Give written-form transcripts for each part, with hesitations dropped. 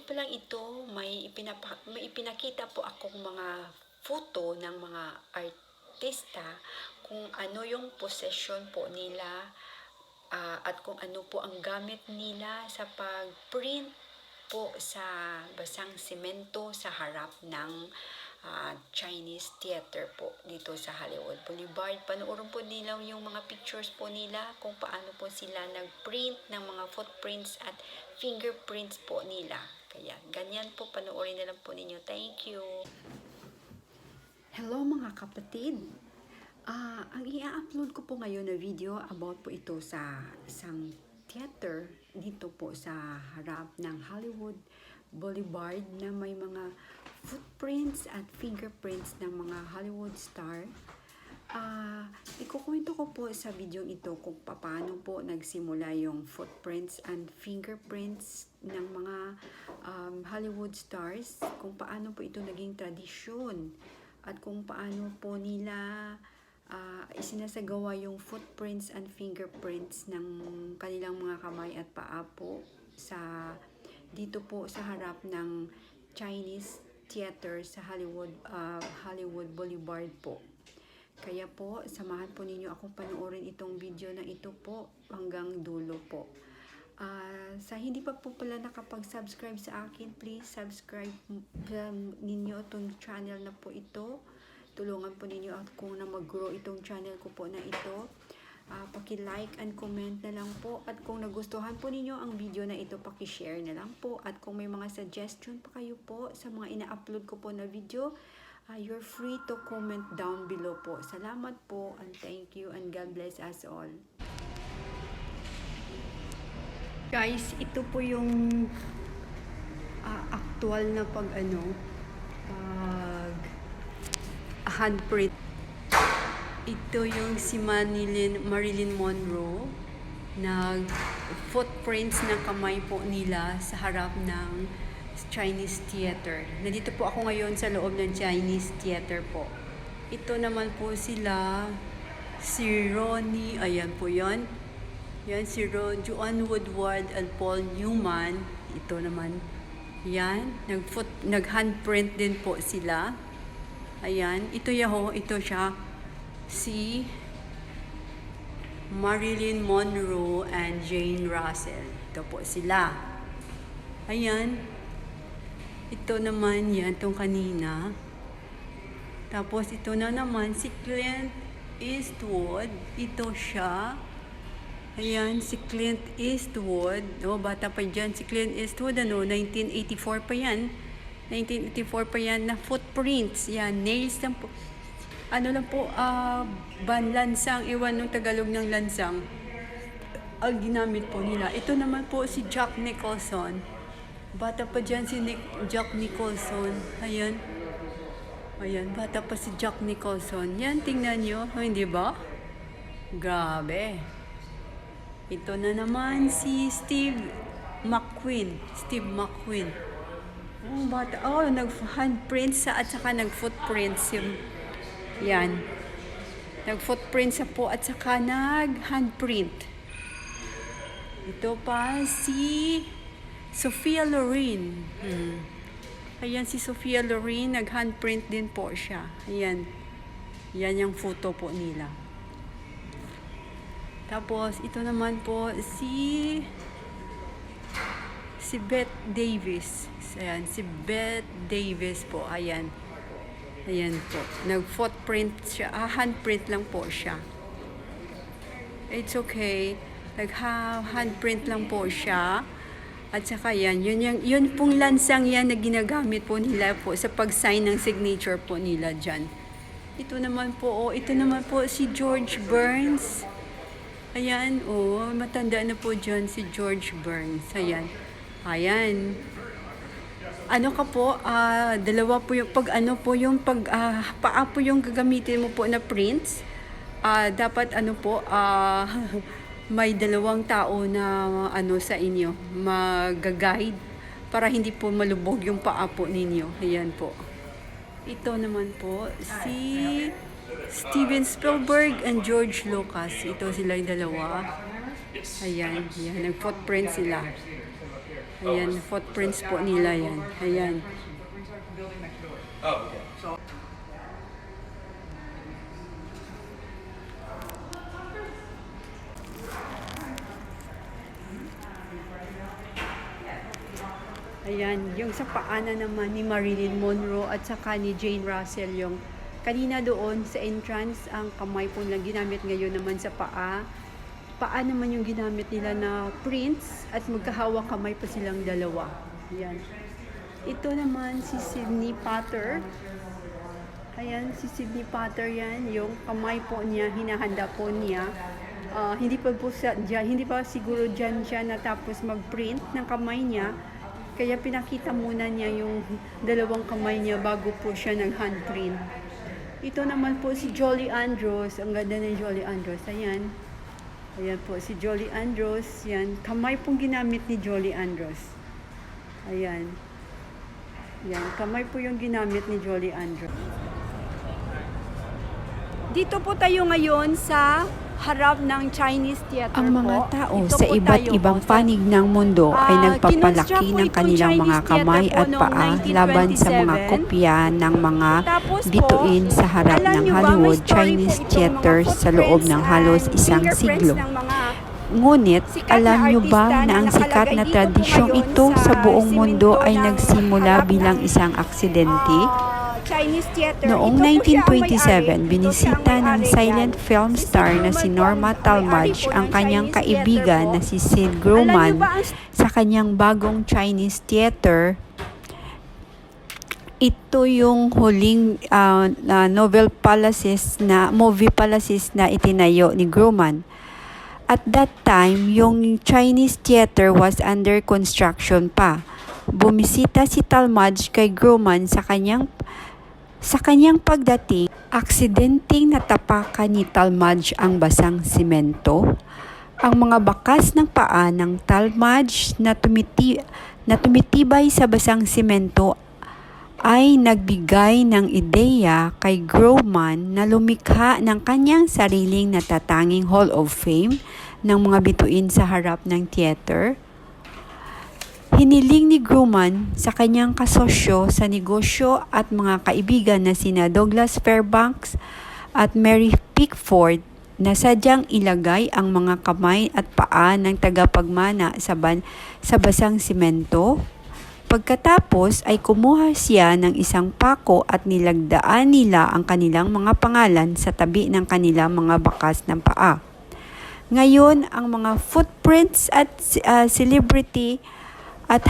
po lang ito, may ipinakita po akong mga photo ng mga artista kung ano yung possession po nila, at kung ano po ang gamit nila sa pag-print po sa basang semento sa harap ng Chinese theater po dito sa Hollywood Boulevard. Panoorin po nila yung mga pictures po nila kung paano po sila nag-print ng mga footprints at fingerprints po nila. Kaya ganyan po, panoorin na lang po ninyo. Thank you! Hello mga kapatid! Ang i-upload ko po ngayon na video about po ito sa isang theater dito po sa harap ng Hollywood Boulevard na may mga footprints at fingerprints ng mga Hollywood star. Ikukwento ko po sa video ito kung paano po nagsimula yung footprints and fingerprints ng mga Hollywood stars, kung paano po ito naging tradisyon at kung paano po nila isinasagawa yung footprints and fingerprints ng kanilang mga kamay at paa po dito po sa harap ng Chinese theater sa Hollywood Boulevard po. Kaya po, samahan po ninyo akong panoorin itong video na ito po hanggang dulo po. Sa hindi pa po pala nakapag-subscribe sa akin, please subscribe ninyo itong channel na po ito. Tulungan po ninyo ako na mag-grow itong channel ko po na ito. Paki-like and comment na lang po. At kung nagustuhan po ninyo ang video na ito, paki-share na lang po. At kung may mga suggestion pa kayo po sa mga ina-upload ko po na video, you're free to comment down below po. Salamat po and thank you and God bless us all. Guys, ito po yung actual na handprint. Ito yung si Marilyn Monroe, footprints ng kamay po nila sa harap ng Chinese theater. Nandito po ako ngayon sa loob ng Chinese theater po. Ito naman po sila, si Ronnie, ayan po yan. Yan si Joan Woodward and Paul Newman. Ito naman, yan, nag-handprint din po sila. Ayan, ito siya, si Marilyn Monroe and Jane Russell. Ito po sila. Ayan, ito naman yan, itong kanina. Tapos ito na naman, si Clint Eastwood. Ito siya. Ayan, si Clint Eastwood. Bata pa dyan. Si Clint Eastwood, 1984 pa yan. 1984 pa yan na footprints. Yan, nails lang po. Lansang, iwan ng Tagalog ng lansang. Ang ginamit po nila. Ito naman po si Jack Nicholson. Bata pa dyan si Jack Nicholson. Ayan. Ayan, bata pa si Jack Nicholson. Yan, tingnan nyo. Hindi ba? Grabe. Ito na naman si Steve McQueen. Nag-handprints at saka nag-footprints. Yan. Nag-footprints po at saka nag-handprint. Ito pa si Sophia Loren. Ayan si Sophia Loren, nag-handprint din po siya. Ayan. Yan yung photo po nila. Tapos, ito naman po si Bette Davis. Ayan, si Bette Davis po. Ayan. Ayan po. Nag-footprint siya. Handprint lang po siya. It's okay. Nag-handprint lang po siya. At saka yan. Yun pong lansang yan na ginagamit po nila po sa pag-sign ng signature po nila dyan. Ito naman po si George Burns. Ayan, matanda na po dyan si George Burns. Ayan. Dalawa po yung paa po yung gagamitin mo po na prints. Dapat may dalawang tao na sa inyo, mag-guide para hindi po malubog yung paa po ninyo. Ayan po. Ito naman po si Steven Spielberg and George Lucas. Ito sila yung dalawa. Ayan, nag-footprint sila. Ayan, footprints po nila yan. Ayan. Oh, okay. Ayan, yung sa paanan naman ni Marilyn Monroe at saka ni Jane Russell, yung kanina doon sa entrance, ang kamay po lang ginamit, ngayon naman sa paa. Paa naman yung ginamit nila na prints at magkahawak kamay pa silang dalawa. Ayan. Ito naman si Sydney Potter. Ayan, si Sydney Potter yan, yung kamay po niya, hinahanda po niya. Hindi pa siguro dyan siya natapos mag-print ng kamay niya. Kaya pinakita muna niya yung dalawang kamay niya bago po siya nag-handprint. Ito naman po si Julie Andrews. Ang ganda ng Julie Andrews. Ayan. Ayan po si Julie Andrews. Yan. Kamay pong ginamit ni Julie Andrews. Ayan. Yan. Kamay po yung ginamit ni Julie Andrews. Dito po tayo ngayon sa harap ng Chinese theater. Ang mga po. tao Ito sa po iba't tayo ibang po. panig ng mundo ay nagpapalaki kinonstruct po ng itong kanilang mga Chinese kamay theater po at noong paa laban sa mga 1927. kopya ng mga Tapos po, bituin sa harap alam ng nyo ba, may Hollywood story po Chinese itong theater mga sa loob ng footprints halos and isang fingerprints siglo. ng mga Ngunit, sikat na alam nyo ba artista na ang na sikat na nakalagay dito po tradisyong ngayon ito sa buong simento mundo ay ng nagsimula harap bilang ng, isang aksidente? Chinese theater. Noong Ito po siya ang 1927, may-ari. Ito siya binisita ang ng may-ari silent yan. film Si star Sid na si Grumman po Norma ang Talmadge may-ari po ang ng kanyang Chinese theater kaibigan po. na si Sid Alam Grumman nyo ba ang sa kanyang bagong Chinese theater. Ito yung huling movie palaces na itinayo ni Grumman. At that time, yung Chinese theater was under construction pa. Bumisita si Talmadge kay Grumman sa kanyang pagdating, aksidenteng natapakan ni Talmadge ang basang simento. Ang mga bakas ng paa ng Talmadge na tumitibay sa basang simento ay nagbigay ng ideya kay Grumman na lumikha ng kanyang sariling natatanging Hall of Fame ng mga bituin sa harap ng theater. Hiniling ni Grumman sa kanyang kasosyo sa negosyo at mga kaibigan na sina Douglas Fairbanks at Mary Pickford na sadyang ilagay ang mga kamay at paa ng tagapagmana sa basang simento. Pagkatapos ay kumuha siya ng isang pako at nilagdaan nila ang kanilang mga pangalan sa tabi ng kanilang mga bakas ng paa. Ngayon, ang mga footprints at celebrity at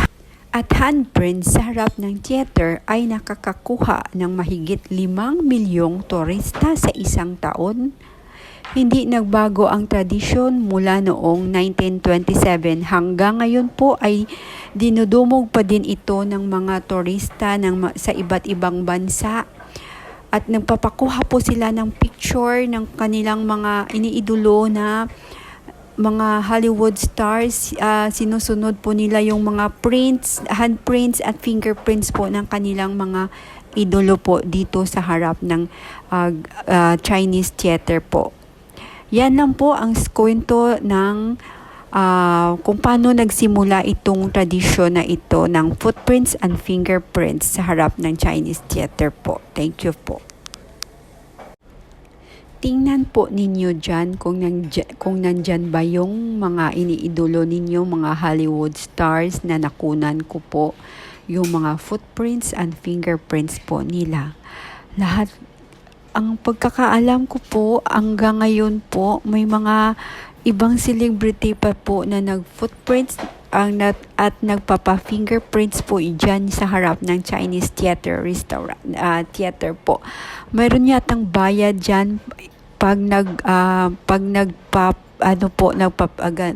handprints sa harap ng theater ay nakakakuha ng mahigit 5 milyong turista sa isang taon. Hindi nagbago ang tradisyon mula noong 1927 hanggang ngayon po ay dinudumog pa din ito ng mga turista sa iba't ibang bansa at nagpapakuha po sila ng picture ng kanilang mga iniidolo na mga Hollywood stars. Sinusunod po nila yung mga prints, handprints at fingerprints po ng kanilang mga idolo po dito sa harap ng Chinese theater po. Yan lang po ang kwento ng kung paano nagsimula itong tradisyon na ito ng footprints and fingerprints sa harap ng Chinese theater po. Thank you po. Tingnan po ninyo dyan kung nandyan ba yung mga iniidolo ninyo, mga Hollywood stars na nakunan ko po, yung mga footprints and fingerprints po nila. Lahat. Ang pagkakaalam ko po, hanggang ngayon po, may mga ibang celebrity pa po na nag-footprints at nagpapa-fingerprints po dyan sa harap ng Chinese theater theater po. Mayroon yatang bayad dyan pag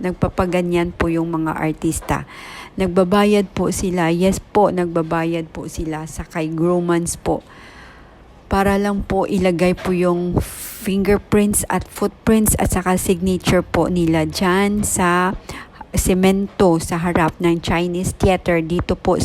nagpapaganyan po yung mga artista. Nagbabayad po sila. Yes po, nagbabayad po sila sa kay Grumman's po. Para lang po ilagay po yung fingerprints at footprints at saka signature po nila dyan sa semento sa harap ng Chinese theater dito po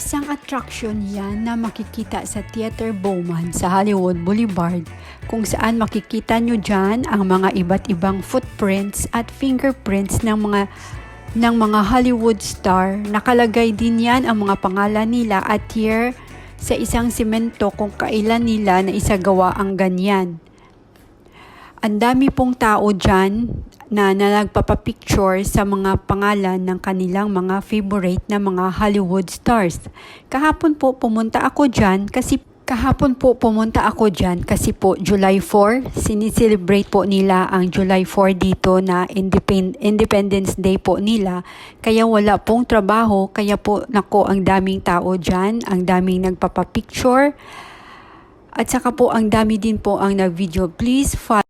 Isang attraction yan na makikita sa Theater Bowman sa Hollywood Boulevard, kung saan makikita nyo dyan ang mga iba't ibang footprints at fingerprints ng mga Hollywood star. Nakalagay din yan ang mga pangalan nila at year sa isang semento kung kailan nila na isagawa ang ganyan. Ang dami pong tao dyan na nagpapapicture sa mga pangalan ng kanilang mga favorite na mga Hollywood stars. Kahapon po pumunta ako dyan kasi po July 4, sinicelebrate po nila ang July 4 dito na Independence Day po nila. Kaya wala pong trabaho, kaya po nako ang daming tao dyan, ang daming nagpapapicture. At saka po ang dami din po ang nag-video. Please follow